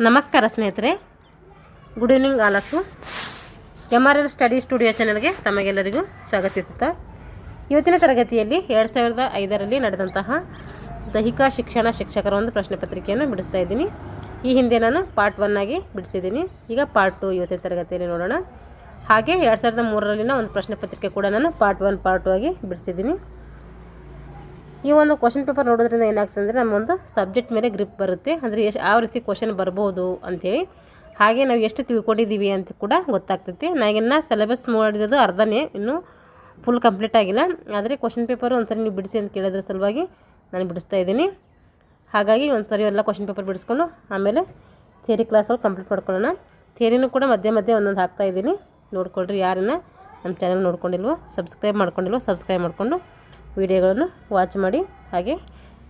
ನಮಸ್ಕಾರ ಸ್ನೇಹಿತರೆ, good evening all of you. MRL study studio ಚಾನಲ್ಗೆ ತಮಗೆಲ್ಲರಿಗೂ ಸ್ವಾಗತಿಸುತ್ತಾ ಇವತ್ತಿನ ತರಗತಿಯಲ್ಲಿ 2005ರಲ್ಲಿ ನಡೆದಂತಹ ದೈಹಿಕ ಶಿಕ್ಷಣ ಶಿಕ್ಷಕರ ಒಂದು ಪ್ರಶ್ನೆ ಪತ್ರಿಕೆಯನ್ನು ಬಿಡಿಸ್ತಾ ಇದ್ದೀನಿ. ಈ ಹಿಂದೆ ನಾನು ಪಾರ್ಟ್ 1 ಆಗಿ ಬಿಡಿಸಿದ್ದೀನಿ. ಈಗ ಪಾರ್ಟ್ 2 ಇವತ್ತಿನ ತರಗತಿಯಲ್ಲಿ ನೋಡೋಣ. ಹಾಗೆ 2003ರಲ್ಲಿನ ಒಂದು ಪ್ರಶ್ನೆ ಪತ್ರಿಕೆ ಕೂಡ ನಾನು ಪಾರ್ಟ್ 1 ಪಾರ್ಟ್ 2 ಆಗಿ ಬಿಡಿಸಿದ್ದೀನಿ. ಈ ಒಂದು ಕ್ವಶನ್ ಪೇಪರ್ ನೋಡೋದ್ರಿಂದ ಏನಾಗ್ತದೆ ಅಂದರೆ ನಮ್ಮೊಂದು ಸಬ್ಜೆಕ್ಟ್ ಮೇಲೆ ಗ್ರಿಪ್ ಬರುತ್ತೆ. ಅಂದರೆ ಯಾವ ರೀತಿ ಕ್ವಶನ್ ಬರ್ಬೋದು ಅಂಥೇಳಿ, ಹಾಗೆ ನಾವು ಎಷ್ಟು ತಿಳ್ಕೊಂಡಿದ್ದೀವಿ ಅಂತ ಕೂಡ ಗೊತ್ತಾಗ್ತೈತಿ. ನಾಗಿನ್ನ ಸಿಲೆಬಸ್ ಮಾಡಿರೋದು ಅರ್ಧನೇ, ಇನ್ನೂ ಫುಲ್ ಕಂಪ್ಲೀಟ್ ಆಗಿಲ್ಲ. ಆದರೆ ಕ್ವಶನ್ ಪೇಪರು ಒಂದ್ಸರಿ ನೀವು ಬಿಡಿಸಿ ಅಂತ ಕೇಳೋದ್ರ ಸಲುವಾಗಿ ನಾನು ಬಿಡಿಸ್ತಾ ಇದ್ದೀನಿ. ಹಾಗಾಗಿ ಒಂದ್ಸರಿ ಎಲ್ಲ ಕ್ವಶನ್ ಪೇಪರ್ ಬಿಡಿಸ್ಕೊಂಡು ಆಮೇಲೆ ಥಿಯರಿ ಕ್ಲಾಸ್ಗಳು ಕಂಪ್ಲೀಟ್ ಮಾಡ್ಕೊಳ್ಳೋಣ. ಥಿಯರಿನೂ ಕೂಡ ಮಧ್ಯೆ ಒಂದೊಂದು ಹಾಕ್ತಾಯಿದ್ದೀನಿ, ನೋಡ್ಕೊಳ್ರಿ. ಯಾರನ್ನ ನಮ್ಮ ಚಾನಲ್ ನೋಡ್ಕೊಂಡಿಲ್ವೋ, ಸಬ್ಸ್ಕ್ರೈಬ್ ಮಾಡ್ಕೊಂಡು ವಿಡಿಯೋಗಳನ್ನು ವಾಚ್ ಮಾಡಿ, ಹಾಗೆ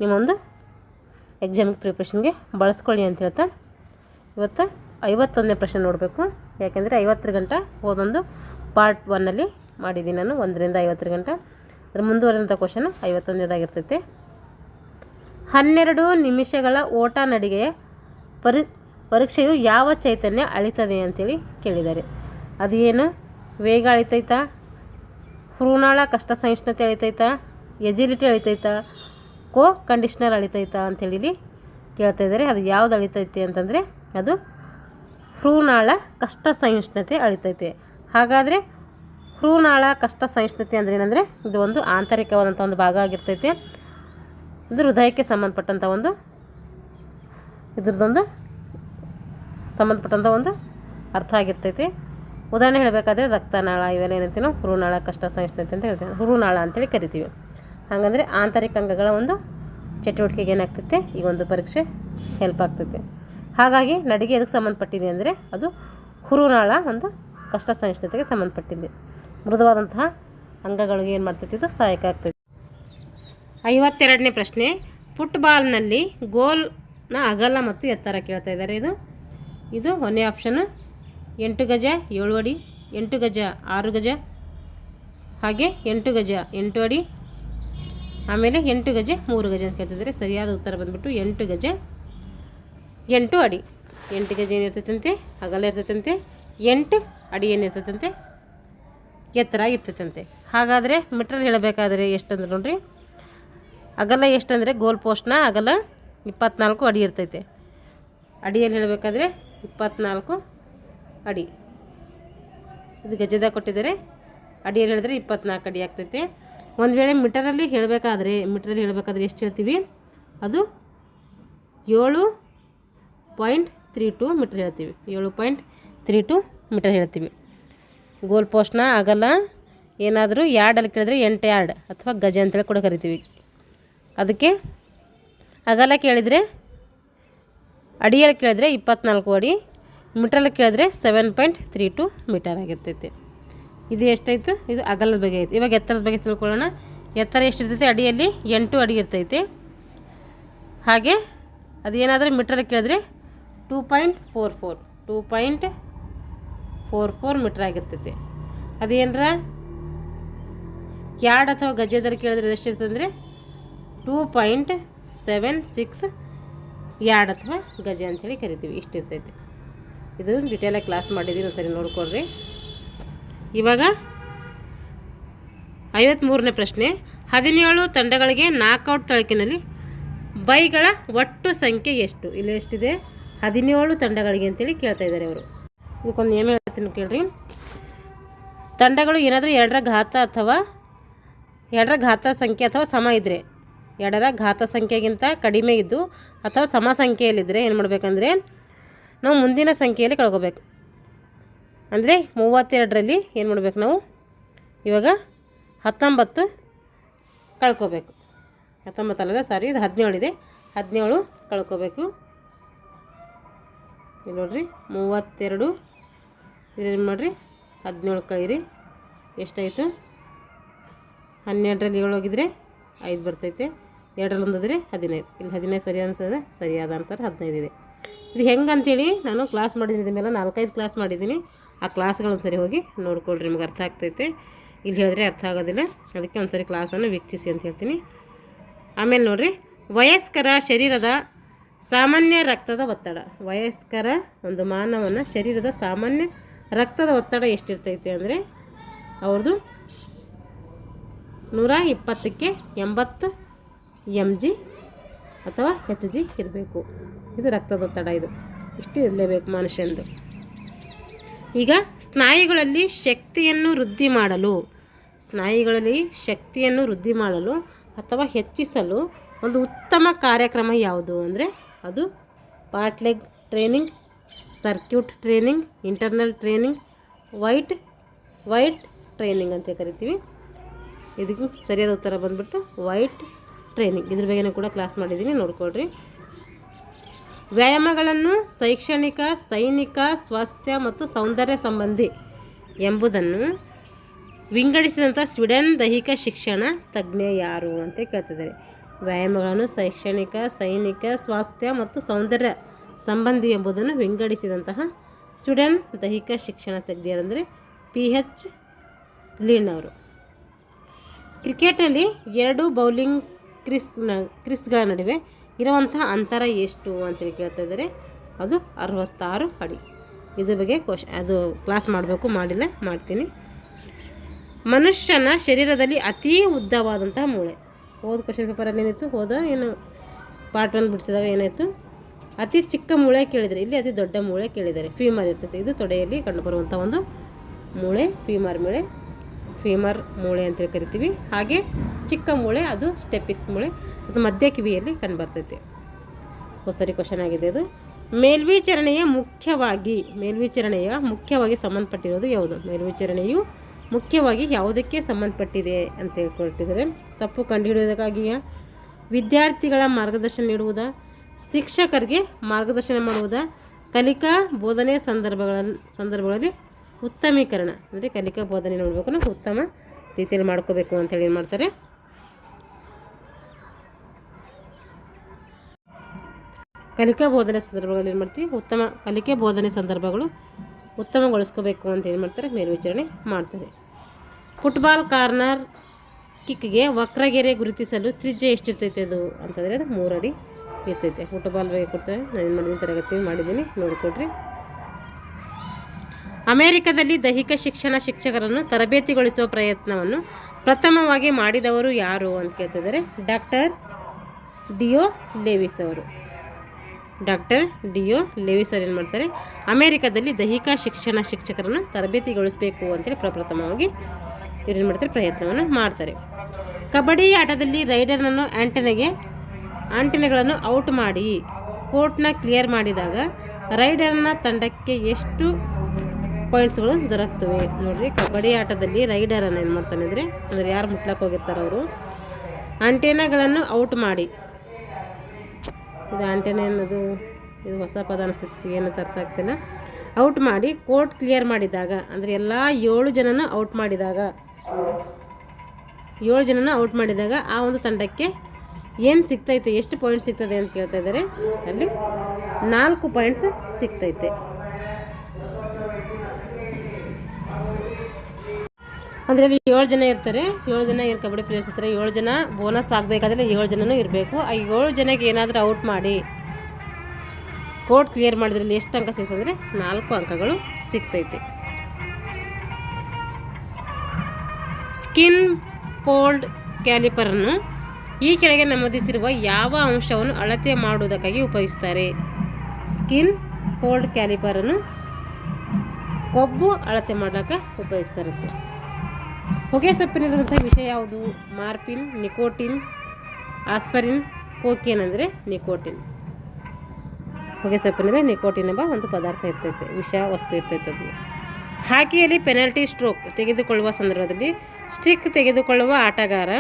ನಿಮ್ಮೊಂದು ಎಕ್ಸಾಮಿಗೆ ಪ್ರಿಪ್ರೇಷನ್ಗೆ ಬಳಸ್ಕೊಳ್ಳಿ ಅಂತ ಹೇಳ್ತಾ ಇವತ್ತು 51ನೇ ಪ್ರಶ್ನೆ ನೋಡಬೇಕು. ಯಾಕೆಂದರೆ 50 ಗಂಟೆ ಓದೊಂದು ಪಾರ್ಟ್ 1ನಲ್ಲಿ ಮಾಡಿದ್ದೀನಿ ನಾನು, 1ರಿಂದ 50 ಗಂಟೆ. ಅದ್ರ ಮುಂದುವರೆದಂಥ ಕ್ವಶನ್ 51ನೇದಾಗಿರ್ತೈತೆ. 12 ನಿಮಿಷಗಳ ಓಟ ನಡಿಗೆಯ ಪರೀಕ್ಷೆಯು ಯಾವ ಚೈತನ್ಯ ಅಳಿತದೆ ಅಂತೇಳಿ ಕೇಳಿದ್ದಾರೆ. ಅದೇನು? ವೇಗ ಅಳಿತೈತಾ, ಹೃನಾಳ ಕಷ್ಟ ಸಹಿಷ್ಣುತೆ ಅಳಿತೈತಾ, ಎಜಿಲಿಟಿ ಅಳಿತೈತಾ, ಕೋ ಕಂಡೀಷ್ನರ್ ಅಳಿತೈತಾ ಅಂತೇಳಿ ಕೇಳ್ತಾ ಇದ್ದಾರೆ. ಅದು ಯಾವ್ದು ಅಳಿತೈತೆ ಅಂತಂದರೆ ಅದು ಹೃನಾಳ ಕಷ್ಟ ಸಹಿಷ್ಣುತೆ ಅಳಿತೈತೆ. ಹಾಗಾದರೆ ಹೃನಾಳ ಕಷ್ಟ ಸಹಿಷ್ಣುತೆ ಅಂದರೆ ಏನಂದರೆ ಇದು ಒಂದು ಆಂತರಿಕವಾದಂಥ ಒಂದು ಭಾಗ ಆಗಿರ್ತೈತೆ. ಇದು ಹೃದಯಕ್ಕೆ ಸಂಬಂಧಪಟ್ಟಂಥ ಒಂದು ಇದ್ರದ್ದೊಂದು ಸಂಬಂಧಪಟ್ಟಂಥ ಒಂದು ಅರ್ಥ ಆಗಿರ್ತೈತೆ. ಉದಾಹರಣೆ ಹೇಳಬೇಕಾದ್ರೆ ರಕ್ತನಾಳ, ಇವೆಲ್ಲ ಏನಂತೀವಿ ನಾವು ಹೃನಾಳ ಕಷ್ಟ ಸಹಿಷ್ಣುತೆ ಅಂತ ಹೇಳ್ತೀವಿ, ಹೃನಾಳ ಅಂತೇಳಿ ಕರಿತೀವಿ. ಹಾಗಂದರೆ ಆಂತರಿಕ ಅಂಗಗಳ ಒಂದು ಚಟುವಟಿಕೆಗೆ ಏನಾಗ್ತೈತೆ ಈ ಒಂದು ಪರೀಕ್ಷೆ ಹೆಲ್ಪ್ ಆಗ್ತೈತೆ. ಹಾಗಾಗಿ ನಡಿಗೆ ಎದಕ್ಕೆ ಸಂಬಂಧಪಟ್ಟಿದೆ ಅಂದರೆ ಅದು ಹೃನಾಳ ಒಂದು ಕಷ್ಟ ಸಹಿಷ್ಣುತೆಗೆ ಸಂಬಂಧಪಟ್ಟಿದೆ. ಮೃದುವಾದಂತಹ ಅಂಗಗಳಿಗೆ ಏನು ಮಾಡ್ತೈತಿ, ಇದು ಸಹಾಯಕ ಆಗ್ತೈತಿ. 52ನೇ ಪ್ರಶ್ನೆ. ಫುಟ್ಬಾಲ್ನಲ್ಲಿ ಗೋಲ್ನ ಅಗಲ ಮತ್ತು ಎತ್ತರ ಕೇಳ್ತಾ ಇದ್ದಾರೆ. ಇದು 1ನೇ ಆಪ್ಷನು 8 ಗಜ 7 ಅಡಿ, 8 ಗಜ 6 ಗಜ, ಹಾಗೆ 8 ಗಜ 8 ಅಡಿ, ಆಮೇಲೆ 8 ಗಜ 3 ಗಜ ಅಂತ ಕೇಳ್ತಿದ್ದಾರೆ. ಸರಿಯಾದ ಉತ್ತರ ಬಂದುಬಿಟ್ಟು 8 ಗಜ 8 ಅಡಿ. 8 ಗಜ ಏನಿರ್ತೈತಂತೆ ಅಗಲ ಇರ್ತೈತಂತೆ, 8 ಅಡಿ ಏನಿರ್ತೈತಂತೆ ಎತ್ತರ ಇರ್ತೈತಂತೆ. ಹಾಗಾದರೆ ಮೀಟ್ರಲ್ಲಿ ಹೇಳಬೇಕಾದ್ರೆ ಎಷ್ಟಂದ್ರೆ ನೋಡ್ರಿ, ಅಗಲ ಎಷ್ಟಂದರೆ ಗೋಲ್ ಪೋಸ್ಟ್ನ ಅಗಲ 24 ಅಡಿ ಇರ್ತೈತೆ. ಅಡಿಯಲ್ಲಿ ಹೇಳಬೇಕಾದ್ರೆ 24 ಅಡಿ. ಇದು ಗಜದಾಗ ಕೊಟ್ಟಿದ್ದಾರೆ, ಅಡಿಯಲ್ಲಿ ಹೇಳಿದ್ರೆ 24 ಅಡಿ ಆಗ್ತೈತೆ. ಒಂದು ವೇಳೆ ಮೀಟರಲ್ಲಿ ಹೇಳಬೇಕಾದ್ರೆ ಎಷ್ಟು ಹೇಳ್ತೀವಿ, ಅದು 7.32 ಮೀಟರ್ ಹೇಳ್ತೀವಿ. 7.32 ಮೀಟರ್ ಹೇಳ್ತೀವಿ. ಗೋಲ್ ಪೋಸ್ಟ್ನ ಅಗಲ ಏನಾದರೂ ಯಾರ್ಡಲ್ಲಿ ಕೇಳಿದ್ರೆ 8 ಯಾರ್ಡ್ ಅಥವಾ ಗಜ ಅಂತೇಳಿ ಕೂಡ ಕರಿತೀವಿ. ಅದಕ್ಕೆ ಅಗಲ ಕೇಳಿದರೆ, ಅಡಿಯಲ್ಲಿ ಕೇಳಿದ್ರೆ 24 ಅಡಿ, ಮೀಟ್ರಲ್ಲಿ ಕೇಳಿದ್ರೆ 7.32 ಮೀಟರ್ ಆಗಿರ್ತೈತೆ. ಇದು ಎಷ್ಟಾಯಿತು? ಇದು ಅಗಲದ ಬಗ್ಗೆ ಐತೆ. ಇವಾಗ ಎತ್ತರದ ಬಗ್ಗೆ ತಿಳ್ಕೊಳ್ಳೋಣ. ಎತ್ತರ ಎಷ್ಟಿರ್ತೈತೆ? ಅಡಿಯಲ್ಲಿ 8 ಅಡಿ ಇರ್ತೈತೆ. ಹಾಗೆ ಅದೇನಾದರೂ ಮೀಟ್ರಲ್ಲಿ ಕೇಳಿದ್ರೆ 2.44 ಮೀಟ್ರ್ ಆಗಿರ್ತೈತೆ. ಅದೇನರ ಯಾರ್ಡ್ ಅಥವಾ ಗಜದಲ್ಲಿ ಕೇಳಿದ್ರೆ ಎಷ್ಟಿರ್ತದೆ ಅಂದರೆ 2.76 ಯಾರ್ಡ್ ಅಥವಾ ಗಜ ಅಂಥೇಳಿ ಕರಿತೀವಿ. ಇಷ್ಟಿರ್ತೈತೆ. ಇದು ಡಿಟೇಲಾಗಿ ಕ್ಲಾಸ್ ಮಾಡಿದ್ದೀನಿ, ಒಂದ್ಸರಿ ನೋಡ್ಕೊಳ್ರಿ. ಇವಾಗ 53ನೇ ಪ್ರಶ್ನೆ. 17 ತಂಡಗಳಿಗೆ ನಾಕೌಟ್ ತಾಲೂಕಿನಲ್ಲಿ ಬೈಗಳ ಒಟ್ಟು ಸಂಖ್ಯೆ ಎಷ್ಟು? ಇಲ್ಲಿ ಎಷ್ಟಿದೆ? 17 ತಂಡಗಳಿಗೆ ಅಂತೇಳಿ ಕೇಳ್ತಾ ಇದ್ದಾರೆ ಅವರು. ಇವಕ್ಕೊಂದು ನೇಮ ಹೇಳ್ತೀನಿ ಕೇಳ್ರಿ. ತಂಡಗಳು ಏನಾದರೂ 2ರ ಘಾತ ಸಂಖ್ಯೆ ಅಥವಾ ಸಮ ಇದ್ದರೆ, 2ರ ಘಾತ ಸಂಖ್ಯೆಗಿಂತ ಕಡಿಮೆ ಇದ್ದು ಅಥವಾ ಸಮ ಸಂಖ್ಯೆಯಲ್ಲಿದ್ದರೆ ಏನು ಮಾಡಬೇಕಂದ್ರೆ ನಾವು ಮುಂದಿನ ಸಂಖ್ಯೆಯಲ್ಲಿ ಕಳ್ಕೋಬೇಕು. ಅಂದರೆ 32ರಲ್ಲಿ ಏನು ಮಾಡಬೇಕು ನಾವು ಇವಾಗ 19 ಕಳ್ಕೋಬೇಕು. 19 ಅಲ್ಲ, ಸಾರಿ, ಇದು 17 ಇದೆ. 17 ಕಳ್ಕೋಬೇಕು. ಇಲ್ಲಿ ನೋಡಿರಿ, 32 ಇದೇನು ಮಾಡಿರಿ 17 ಕಳೀರಿ, ಎಷ್ಟಾಯಿತು? 12ರಲ್ಲಿ 7 ಹೋಗಿದ್ರೆ 5 ಬರ್ತೈತೆ, 2ರಲ್ಲಿ 1 ಹೋದರೆ 15. ಇಲ್ಲಿ 15 ಸರಿ ಅನ್ಸೋದೆ, ಸರಿಯಾದ ಆನ್ಸರ್ 15 ಇದೆ. ಇದು ಹೆಂಗೆ ಅಂತೇಳಿ ನಾನು ಕ್ಲಾಸ್ ಮಾಡಿದ್ದೀನಿ, ಮೇಲೆ 4-5 ಕ್ಲಾಸ್ ಮಾಡಿದ್ದೀನಿ. ಆ ಕ್ಲಾಸ್ಗಳನ್ನ ಸರಿ ಹೋಗಿ ನೋಡ್ಕೊಳ್ರಿ, ನಿಮ್ಗೆ ಅರ್ಥ ಆಗ್ತೈತೆ. ಇಲ್ಲಿ ಹೇಳಿದ್ರೆ ಅರ್ಥ ಆಗೋದಿಲ್ಲ, ಅದಕ್ಕೆ ಒಂದ್ಸರಿ ಕ್ಲಾಸನ್ನು ವೀಕ್ಷಿಸಿ ಅಂತ ಹೇಳ್ತೀನಿ. ಆಮೇಲೆ ನೋಡಿರಿ, ವಯಸ್ಕರ ಶರೀರದ ಸಾಮಾನ್ಯ ರಕ್ತದ ಒತ್ತಡ. ವಯಸ್ಕರ ಒಂದು ಮಾನವನ ಶರೀರದ ಸಾಮಾನ್ಯ ರಕ್ತದ ಒತ್ತಡ ಎಷ್ಟಿರ್ತೈತೆ ಅಂದರೆ ಅವ್ರದ್ದು 120ಕ್ಕೆ 80 mg ಅಥವಾ hg ಇರಬೇಕು. ಇದು ರಕ್ತದ ಒತ್ತಡ. ಇದು ಇಷ್ಟು ಇರಲೇಬೇಕು ಮನುಷ್ಯಂದು. ಈಗ ಸ್ನಾಯುಗಳಲ್ಲಿ ಶಕ್ತಿಯನ್ನು ವೃದ್ಧಿ ಮಾಡಲು ಅಥವಾ ಹೆಚ್ಚಿಸಲು ಒಂದು ಉತ್ತಮ ಕಾರ್ಯಕ್ರಮ ಯಾವುದು ಅಂದರೆ ಅದು part leg training, circuit training, internal training, white training ಅಂತ ಕರಿತೀವಿ. ಇದಕ್ಕೆ ಸರಿಯಾದ ಉತ್ತರ ಬಂದ್ಬಿಟ್ಟು ವೈಟ್ ಟ್ರೈನಿಂಗ್. ಇದ್ರ ಬಗ್ಗೆನೂ ಕೂಡ ಕ್ಲಾಸ್ ಮಾಡಿದ್ದೀನಿ, ನೋಡ್ಕೊಳ್ರಿ. ವ್ಯಾಯಾಮಗಳನ್ನು ಶೈಕ್ಷಣಿಕ, ಸೈನಿಕ, ಸ್ವಾಸ್ಥ್ಯ ಮತ್ತು ಸೌಂದರ್ಯ ಸಂಬಂಧಿ ಎಂಬುದನ್ನು ವಿಂಗಡಿಸಿದಂಥ ಸ್ವೀಡನ್ ದೈಹಿಕ ಶಿಕ್ಷಣ ತಜ್ಞ ಯಾರು ಅಂತ ಕೇಳ್ತಿದ್ದಾರೆ. ವ್ಯಾಯಾಮಗಳನ್ನು ಶೈಕ್ಷಣಿಕ, ಸೈನಿಕ, ಸ್ವಾಸ್ಥ್ಯ ಮತ್ತು ಸೌಂದರ್ಯ ಸಂಬಂಧಿ ಎಂಬುದನ್ನು ವಿಂಗಡಿಸಿದಂತಹ ಸ್ವೀಡನ್ ದೈಹಿಕ ಶಿಕ್ಷಣ ತಜ್ಞರಂದರೆ PH ಲಿಂಡ್ ಅವರು. ಕ್ರಿಕೆಟ್ನಲ್ಲಿ 2 ಬೌಲಿಂಗ್ ಕ್ರೀಸ್ಗಳ ನಡುವೆ ಇರುವಂತಹ ಅಂತರ ಎಷ್ಟು ಅಂತೇಳಿ ಕೇಳ್ತಾ ಇದ್ದಾರೆ. ಅದು 66 ಅಡಿ. ಇದ್ರ ಬಗ್ಗೆ ಅದು ಕ್ಲಾಸ್ ಮಾಡಬೇಕು, ಮಾಡ್ತೀನಿ. ಮನುಷ್ಯನ ಶರೀರದಲ್ಲಿ ಅತಿ ಉದ್ದವಾದಂತಹ ಮೂಳೆ. ಕ್ವಶನ್ ಪೇಪರಲ್ಲಿ ಏನಿತ್ತು, ಪಾರ್ಟ್ 1 ಬಿಡಿಸಿದಾಗ ಏನಾಯಿತು, ಅತಿ ಚಿಕ್ಕ ಮೂಳೆ ಕೇಳಿದರೆ, ಇಲ್ಲಿ ಅತಿ ದೊಡ್ಡ ಮೂಳೆ ಕೇಳಿದ್ದಾರೆ. ಫೀಮರ್ ಇರ್ತೈತೆ. ಇದು ತೊಡೆಯಲ್ಲಿ ಕಂಡುಬರುವಂಥ ಒಂದು ಮೂಳೆ ಫೀಮರ್ ಮೂಳೆ ಅಂತೇಳಿ ಕರಿತೀವಿ. ಹಾಗೆ ಚಿಕ್ಕ ಮೂಳೆ ಅದು ಸ್ಟೆಪಿಸ್ ಮೂಳೆ, ಅದು ಮಧ್ಯ ಕಿವಿಯಲ್ಲಿ ಕಂಡುಬರ್ತೈತೆ. ಸರಿ ಕ್ವಶನ್ ಆಗಿದೆ ಇದು. ಮೇಲ್ವಿಚಾರಣೆಯ ಮುಖ್ಯವಾಗಿ ಸಂಬಂಧಪಟ್ಟಿರೋದು ಯಾವುದು? ಮೇಲ್ವಿಚಾರಣೆಯು ಮುಖ್ಯವಾಗಿ ಯಾವುದಕ್ಕೆ ಸಂಬಂಧಪಟ್ಟಿದೆ ಅಂತ ಹೇಳ್ಕೊಳ್ತಿದ್ದಾರೆ. ತಪ್ಪು ಕಂಡುಹಿಡಿಯೋದಕ್ಕಾಗಿಯ, ವಿದ್ಯಾರ್ಥಿಗಳ ಮಾರ್ಗದರ್ಶನ ನೀಡುವುದಾ, ಶಿಕ್ಷಕರಿಗೆ ಮಾರ್ಗದರ್ಶನ ಮಾಡುವುದಾ, ಕಲಿಕಾ ಬೋಧನೆ ಸಂದರ್ಭಗಳಲ್ಲಿ ಉತ್ತಮೀಕರಣ ಅಂದರೆ ಕಲಿಕಾ ಬೋಧನೆ ನೋಡಬೇಕು, ನಾವು ಉತ್ತಮ ರೀತಿಯಲ್ಲಿ ಮಾಡ್ಕೋಬೇಕು ಅಂತೇಳಿ ಏನು ಮಾಡ್ತಾರೆ, ಕಲಿಕಾ ಬೋಧನೆ ಸಂದರ್ಭಗಳಲ್ಲಿ ಏನು ಮಾಡ್ತೀವಿ, ಕಲಿಕೆ ಬೋಧನೆ ಸಂದರ್ಭಗಳು ಉತ್ತಮಗೊಳಿಸ್ಕೋಬೇಕು ಅಂತ ಏನು ಮಾಡ್ತಾರೆ, ಮೇಲ್ವಿಚಾರಣೆ ಮಾಡ್ತಾರೆ. ಫುಟ್ಬಾಲ್ ಕಾರ್ನರ್ ಕಿಕ್ಗೆ ವಕ್ರಗೆರೆ ಗುರುತಿಸಲು ತ್ರಿಜ್ಯ ಎಷ್ಟಿರ್ತೈತೆ ಅದು ಅಂತಂದರೆ ಅದು 3 ಅಡಿ ಇರ್ತೈತೆ. ಫುಟ್ಬಾಲ್ ಬಗ್ಗೆ ಕೊಡ್ತಾರೆ, ನಾನು ಏನು ಮಾಡಿದ್ದೀನಿ, ತರಗತಿ ಮಾಡಿದ್ದೀನಿ, ನೋಡಿಕೊಡ್ರಿ. ಅಮೆರಿಕದಲ್ಲಿ ದೈಹಿಕ ಶಿಕ್ಷಣ ಶಿಕ್ಷಕರನ್ನು ತರಬೇತಿಗೊಳಿಸುವ ಪ್ರಯತ್ನವನ್ನು ಪ್ರಥಮವಾಗಿ ಮಾಡಿದವರು ಯಾರು ಅಂತ ಕೇಳ್ತಿದ್ದಾರೆ. ಡಾಕ್ಟರ್ ಡಿಯೋ ಲೇವಿಸ್ ಅವರು ಏನು ಮಾಡ್ತಾರೆ, ಅಮೆರಿಕದಲ್ಲಿ ದೈಹಿಕ ಶಿಕ್ಷಣ ಶಿಕ್ಷಕರನ್ನು ತರಬೇತಿಗೊಳಿಸಬೇಕು ಅಂತೇಳಿ ಪ್ರಪ್ರಥಮವಾಗಿ ಇವ್ರು ಏನು ಮಾಡ್ತಾರೆ, ಪ್ರಯತ್ನವನ್ನು ಮಾಡ್ತಾರೆ. ಕಬಡ್ಡಿ ಆಟದಲ್ಲಿ ರೈಡರ್ನನ್ನು ಆಂಟೆನೆಗಳನ್ನು ಔಟ್ ಮಾಡಿ ಕೋರ್ಟ್ನ ಕ್ಲಿಯರ್ ಮಾಡಿದಾಗ ರೈಡರ್ನ ತಂಡಕ್ಕೆ ಎಷ್ಟು ಪಾಯಿಂಟ್ಸ್ಗಳು ದೊರಕ್ತವೆ ನೋಡಿರಿ. ಕಬಡ್ಡಿ ಆಟದಲ್ಲಿ ರೈಡರನ್ನು ಏನು ಮಾಡ್ತಾನೆ ಅಂದರೆ ಯಾರು ಮುಟ್ಲಕ್ಕೆ ಹೋಗಿರ್ತಾರೆ ಅವರು ಆಂಟೆನಾಗಳನ್ನು ಔಟ್ ಮಾಡಿ, ಇದು ಆಂಟೆನ ಅನ್ನೋದು ಇದು ಹೊಸ ಪದ ಅನಿಸ್ತೈತಿ, ಏನು ಅರ್ಥ ಆಗ್ತಿಲ್ಲ. ಔಟ್ ಮಾಡಿ ಕೋರ್ಟ್ ಕ್ಲಿಯರ್ ಮಾಡಿದಾಗ ಅಂದರೆ ಎಲ್ಲ 7 ಜನನ ಔಟ್ ಮಾಡಿದಾಗ ಆ ಒಂದು ತಂಡಕ್ಕೆ ಏನು ಸಿಗ್ತೈತೆ, ಎಷ್ಟು ಪಾಯಿಂಟ್ ಸಿಗ್ತದೆ ಅಂತ ಕೇಳ್ತಾ ಇದ್ದಾರೆ. ಅಲ್ಲಿ 4 ಪಾಯಿಂಟ್ಸ್ ಸಿಗ್ತೈತೆ. ಅಂದರೆ ಅಲ್ಲಿ 7 ಜನ ಇರ್ತಾರೆ, 7 ಜನ ಏನು ಕಬಡ್ಡಿ ಪ್ಲೇಯರ್ಸ್ ಇರ್ತಾರೆ, 7 ಜನ ಬೋನಸ್ ಆಗಬೇಕಾದ್ರೆ 7 ಜನನೂ ಇರಬೇಕು. ಆ 7 ಜನಕ್ಕೆ ಏನಾದರೂ ಔಟ್ ಮಾಡಿ ಕೋರ್ಟ್ ಕ್ಲಿಯರ್ ಮಾಡಿದ್ರಲ್ಲಿ ಎಷ್ಟು ಅಂಕ ಸಿಗ್ತದೆ, 4 ಅಂಕಗಳು ಸಿಗ್ತೈತೆ. ಸ್ಕಿನ್ ಫೋಲ್ಡ್ ಕ್ಯಾಲಿಪರನ್ನು ಈ ಕೆಳಗೆ ನಮೂದಿಸಿರುವ ಯಾವ ಅಂಶವನ್ನು ಅಳತೆ ಮಾಡುವುದಕ್ಕಾಗಿ ಉಪಯೋಗಿಸ್ತಾರೆ? ಸ್ಕಿನ್ ಫೋಲ್ಡ್ ಕ್ಯಾಲಿಪರನ್ನು ಕೊಬ್ಬು ಅಳತೆ ಮಾಡೋಕ್ಕೆ ಉಪಯೋಗಿಸ್ತಾರಂತೆ. ಹೊಗೆ ಸೊಪ್ಪಿನಲ್ಲಿರುವಂಥ ವಿಷಯ ಯಾವುದು? ಮಾರ್ಫಿನ್, ನಿಕೋಟಿನ್, ಆಸ್ಪರಿನ್, ಕೋಕೇನ್ ಅಂದರೆ ನಿಕೋಟಿನ್. ಹೊಗೆ ಸೊಪ್ಪಿನಲ್ಲಿ ನಿಕೋಟಿನ್ ಎಂಬ ಒಂದು ಪದಾರ್ಥ ಇರ್ತೈತೆ, ವಿಷ ವಸ್ತು ಇರ್ತೈತೆ. ಅದು ಹಾಕಿಯಲ್ಲಿ ಪೆನಾಲ್ಟಿ ಸ್ಟ್ರೋಕ್ ತೆಗೆದುಕೊಳ್ಳುವ ಸಂದರ್ಭದಲ್ಲಿ ಸ್ಟ್ರಿಕ್ ತೆಗೆದುಕೊಳ್ಳುವ ಆಟಗಾರ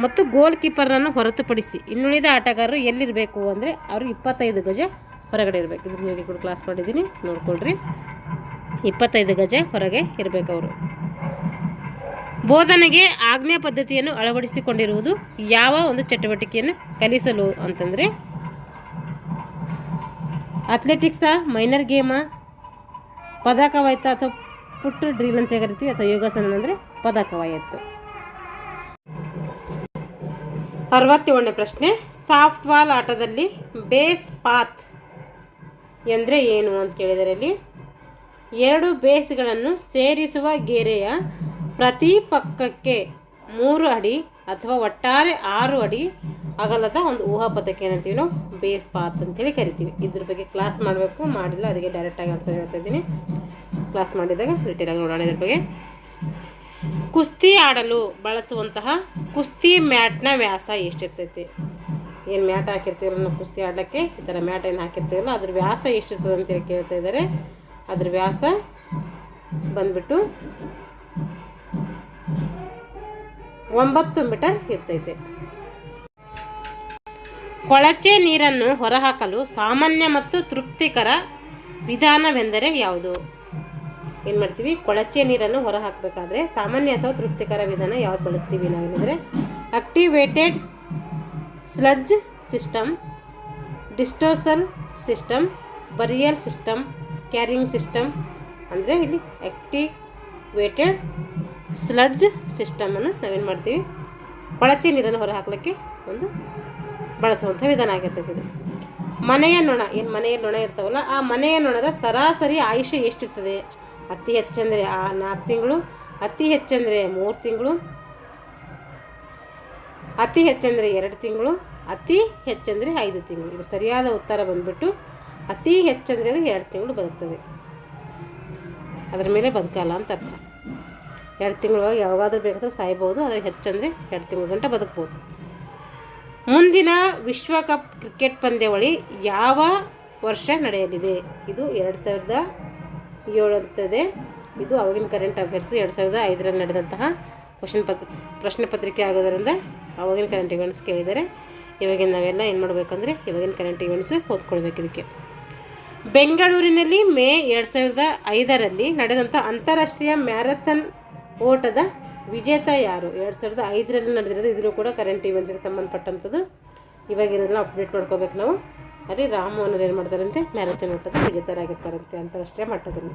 ಮತ್ತು ಗೋಲ್ ಕೀಪರ್ನನ್ನು ಹೊರತುಪಡಿಸಿ ಇನ್ನುಳಿದ ಆಟಗಾರರು ಎಲ್ಲಿರಬೇಕು ಅಂದರೆ ಅವರು 25 ಗಜ ಹೊರಗಡೆ ಇರಬೇಕು. ಇದ್ರ ಬಗ್ಗೆ ಕೂಡ ಕ್ಲಾಸ್ ಮಾಡಿದ್ದೀನಿ, ನೋಡ್ಕೊಳ್ರಿ. 25 ಗಜ ಹೊರಗೆ ಇರಬೇಕು ಅವರು. ಬೋಧನೆಗೆ ಆಜ್ಞಾ ಪದ್ಧತಿಯನ್ನು ಅಳವಡಿಸಿಕೊಂಡಿರುವುದು ಯಾವ ಒಂದು ಚಟುವಟಿಕೆಯನ್ನು ಕಲಿಸಲು ಅಂತಂದರೆ ಅಥ್ಲೆಟಿಕ್ಸಾ, ಮೈನರ್ ಗೇಮಾ, ಪದಕವಾಯಿತು ಅಥವಾ ಪುಟ್ ಡ್ರಿಲ್ ಅಂತ ಕರಿತೀವಿ, ಅಥವಾ ಯೋಗಾಸನ ಅಂದರೆ ಪದಕವಾಯಿತು. 67ನೇ ಪ್ರಶ್ನೆ, ಸಾಫ್ಟ್ ಬಾಲ್ ಆಟದಲ್ಲಿ ಬೇಸ್ ಪಾತ್ ಎಂದರೆ ಏನು ಅಂತ ಕೇಳಿದರೆ, ಇಲ್ಲಿ 2 ಬೇಸ್ಗಳನ್ನು ಸೇರಿಸುವ ಗೆರೆಯ ಪ್ರತಿ ಪಕ್ಕಕ್ಕೆ 3 ಅಡಿ ಅಥವಾ ಒಟ್ಟಾರೆ 6 ಅಡಿ ಅಗಲದ ಒಂದು ಊಹಾಪಥಕ್ಕೆ ಏನಂತೀವಿ ನಾವು ಬೇಸ್ ಪಾತ್ ಅಂತೇಳಿ ಕರಿತೀವಿ. ಇದ್ರ ಬಗ್ಗೆ ಕ್ಲಾಸ್ ಮಾಡಬೇಕು, ಮಾಡಿಲ್ಲ, ಅದಕ್ಕೆ ಡೈರೆಕ್ಟಾಗಿ ಆನ್ಸರ್ ಹೇಳ್ತಾ ಇದ್ದೀನಿ. ಕ್ಲಾಸ್ ಮಾಡಿದಾಗ ರಿಟೇಲಾಗಿ ನೋಡೋಣ ಇದ್ರ ಬಗ್ಗೆ. ಕುಸ್ತಿ ಆಡಲು ಬಳಸುವಂತಹ ಕುಸ್ತಿ ಮ್ಯಾಟ್ನ ವ್ಯಾಸ ಎಷ್ಟಿರ್ತೈತಿ? ಏನು ಮ್ಯಾಟ್ ಹಾಕಿರ್ತೀವಲ್ಲ ನಾವು ಕುಸ್ತಿ ಆಡಲಿಕ್ಕೆ, ಈ ಥರ ಮ್ಯಾಟ್ ಏನು ಹಾಕಿರ್ತೀವಲ್ಲ ಅದ್ರ ವ್ಯಾಸ ಎಷ್ಟಿರ್ತದೆ ಅಂತೇಳಿ ಕೇಳ್ತಾ ಇದ್ದಾರೆ. ಅದ್ರ ವ್ಯಾಸ ಬಂದ್ಬಿಟ್ಟು 9 ಮೀಟರ್ ಇರ್ತೈತೆ. ಕೊಳಚೆ ನೀರನ್ನು ಹೊರಹಾಕಲು ಸಾಮಾನ್ಯ ಮತ್ತು ತೃಪ್ತಿಕರ ವಿಧಾನವೆಂದರೆ ಯಾವುದು? ಏನು ಮಾಡ್ತೀವಿ, ಕೊಳಚೆ ನೀರನ್ನು ಹೊರ ಹಾಕಬೇಕಾದ್ರೆ ಸಾಮಾನ್ಯ ಅಥವಾ ತೃಪ್ತಿಕರ ವಿಧಾನ ಯಾವ್ದು ಬಳಸ್ತೀವಿ ನಾವು ಹೇಳಿದರೆ, activated sludge system, disposal system, burial system, carrying system. ಅಂದರೆ ಇಲ್ಲಿ ಆಕ್ಟಿವೇಟೆಡ್ ಸ್ಲಡ್ಜ್ ಸಿಸ್ಟಮನ್ನು ನಾವೇನು ಮಾಡ್ತೀವಿ, ಕೊಳಚೆ ನೀರನ್ನು ಹೊರ ಹಾಕಲಿಕ್ಕೆ ಒಂದು ಬಳಸುವಂಥ ವಿಧಾನ ಆಗಿರ್ತೈತೆ. ಇದು ಮನೆಯ ನೊಣ, ಏನು ಮನೆಯ ನೊಣ ಇರ್ತಾವಲ್ಲ, ಆ ಮನೆಯ ನೊಣದ ಸರಾಸರಿ ಆಯುಷ್ಯ ಎಷ್ಟಿರ್ತದೆ? ಅತಿ ಹೆಚ್ಚಂದರೆ 4 ತಿಂಗಳು, ಅತಿ ಹೆಚ್ಚಂದರೆ 3 ತಿಂಗಳು, ಅತಿ ಹೆಚ್ಚಂದರೆ 2 ತಿಂಗಳು, ಅತಿ ಹೆಚ್ಚಂದರೆ 5 ತಿಂಗಳು. ಇದು ಸರಿಯಾದ ಉತ್ತರ ಬಂದುಬಿಟ್ಟು ಅತಿ ಹೆಚ್ಚಂದರೆ ಅದು 2 ತಿಂಗಳು ಬದುಕ್ತದೆ. ಅದರ ಮೇಲೆ ಬದುಕಲ್ಲ ಅಂತ ಅರ್ಥ. 2 ತಿಂಗಳೊಳಗೆ ಯಾವಾಗಾದ್ರೂ ಬೇಕಾದರೂ ಸಾಯ್ಬೋದು, ಆದರೆ ಹೆಚ್ಚಂದರೆ 2 ತಿಂಗಳ ಗಂಟೆ ಬದುಕ್ಬೋದು. ಮುಂದಿನ ವಿಶ್ವಕಪ್ ಕ್ರಿಕೆಟ್ ಪಂದ್ಯಾವಳಿ ಯಾವ ವರ್ಷ ನಡೆಯಲಿದೆ? ಇದು 2007 ಅಂತದೆ. ಇದು ಅವಾಗಿನ ಕರೆಂಟ್ ಅಫೇರ್ಸ್ 2005ರಲ್ಲಿ ನಡೆದಂತಹ ಪ್ರಶ್ನೆ ಪತ್ರಿಕೆ ಆಗೋದರಿಂದ ಅವಾಗಿನ ಕರೆಂಟ್ ಇವೆಂಟ್ಸ್ ಕೇಳಿದ್ದಾರೆ. ಇವಾಗಿನ ನಾವೆಲ್ಲ ಏನು ಮಾಡಬೇಕಂದ್ರೆ ಇವಾಗಿನ ಕರೆಂಟ್ ಇವೆಂಟ್ಸ್ ಓದ್ಕೊಳ್ಬೇಕು. ಇದಕ್ಕೆ ಬೆಂಗಳೂರಿನಲ್ಲಿ ಮೇ 2005ರಲ್ಲಿ ನಡೆದಂಥ ಅಂತಾರಾಷ್ಟ್ರೀಯ ಮ್ಯಾರಥಾನ್ ಓಟದ ವಿಜೇತ ಯಾರು? 2005ರಲ್ಲಿ ನಡೆದಿರೋದು. ಇದನ್ನು ಕೂಡ ಕರೆಂಟ್ ಇವೆಂಟ್ಸ್ಗೆ ಸಂಬಂಧಪಟ್ಟಂಥದ್ದು. ಇವಾಗಿರೋದನ್ನ ಅಪ್ಡೇಟ್ ಮಾಡ್ಕೋಬೇಕು ನಾವು. ಅಲ್ಲಿ ರಾಮಮೋಹನ್ ಏನು ಮಾಡ್ತಾರಂತೆ, ಮ್ಯಾರಥಾನ್ ಓಟದ ವಿಜೇತರಾಗಿರ್ತಾರಂತೆ ಅಂತಾರಾಷ್ಟ್ರೀಯ ಮಟ್ಟದಲ್ಲಿ.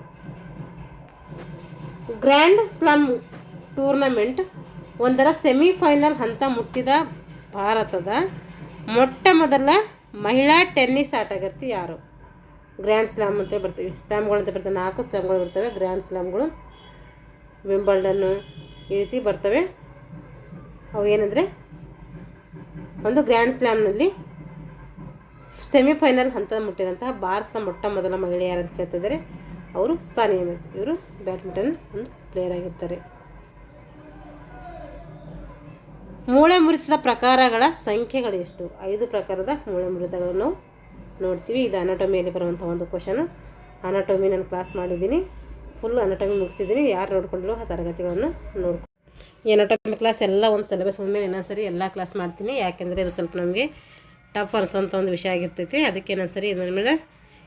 ಗ್ರ್ಯಾಂಡ್ ಸ್ಲಾಮ್ ಟೂರ್ನಮೆಂಟ್ ಒಂದರ ಸೆಮಿಫೈನಲ್ ಹಂತ ಮುಟ್ಟಿದ ಭಾರತದ ಮೊಟ್ಟ ಮೊದಲ ಮಹಿಳಾ ಟೆನ್ನಿಸ್ ಆಟಗಾರ್ತಿ ಯಾರು? ಗ್ರ್ಯಾಂಡ್ ಸ್ಲಾಮ್ ಅಂತ ಬರ್ತೀವಿ, ಸ್ಲಾಮ್ಗಳು ಅಂತ ಬರ್ತವೆ. 4 ಸ್ಲಾಮ್ಗಳು ಬರ್ತವೆ. ಗ್ರ್ಯಾಂಡ್ ಸ್ಲಾಮ್ಗಳು, ವಿಂಬಲ್ಡನ್ನು, ಈ ರೀತಿ ಬರ್ತವೆ. ಅವು ಏನಂದರೆ, ಒಂದು ಗ್ರ್ಯಾಂಡ್ ಸ್ಲಾಮ್ನಲ್ಲಿ ಸೆಮಿಫೈನಲ್ ಹಂತ ಮುಟ್ಟಿದಂತಹ ಭಾರತದ ಮೊಟ್ಟ ಮೊದಲ ಮಹಿಳೆ ಯಾರಂತ ಕೇಳ್ತಿದ್ದಾರೆ, ಅವರು ಸಾನಿಯಾ ಮಿರ್ಜಾ. ಇವರು ಬ್ಯಾಡ್ಮಿಂಟನ್ ಒಂದು ಪ್ಲೇಯರ್ ಆಗಿರ್ತಾರೆ. ಮೂಳೆ ಮುರಿತದ ಪ್ರಕಾರಗಳ ಸಂಖ್ಯೆಗಳು ಎಷ್ಟು? 5 ಪ್ರಕಾರದ ಮೂಳೆ ಮುರಿತಗಳನ್ನು ನೋಡ್ತೀವಿ. ಇದು ಅನಾಟಮಿಯಲ್ಲಿ ಬರುವಂಥ ಒಂದು ಕ್ವಶನು. ಅನಾಟಮಿ ನಾನು ಕ್ಲಾಸ್ ಮಾಡಿದ್ದೀನಿ, ಫುಲ್ ಅನಾಟಮಿ ಮುಗಿಸಿದ್ದೀನಿ. ಯಾರು ನೋಡ್ಕೊಂಡಿರೋ ಆ ತರಗತಿಗಳನ್ನು ನೋಡ್ಕೊಂಡು ಈ ಅನಾಟಮಿ ಕ್ಲಾಸ್ ಎಲ್ಲ ಒಂದು ಸಿಲೆಬಸ್ ಮೇಲೆ ಇನ್ನೊಂದ್ಸರಿ ಎಲ್ಲ ಕ್ಲಾಸ್ ಮಾಡ್ತೀನಿ. ಯಾಕೆಂದರೆ ಇದು ಸ್ವಲ್ಪ ನಮಗೆ ಟಫ್ ಅನ್ಸೋಂಥ ಒಂದು ವಿಷಯ ಆಗಿರ್ತೈತಿ. ಅದಕ್ಕೆ ಇನ್ನೊಂದ್ಸರಿ ಇದರ ಮೇಲೆ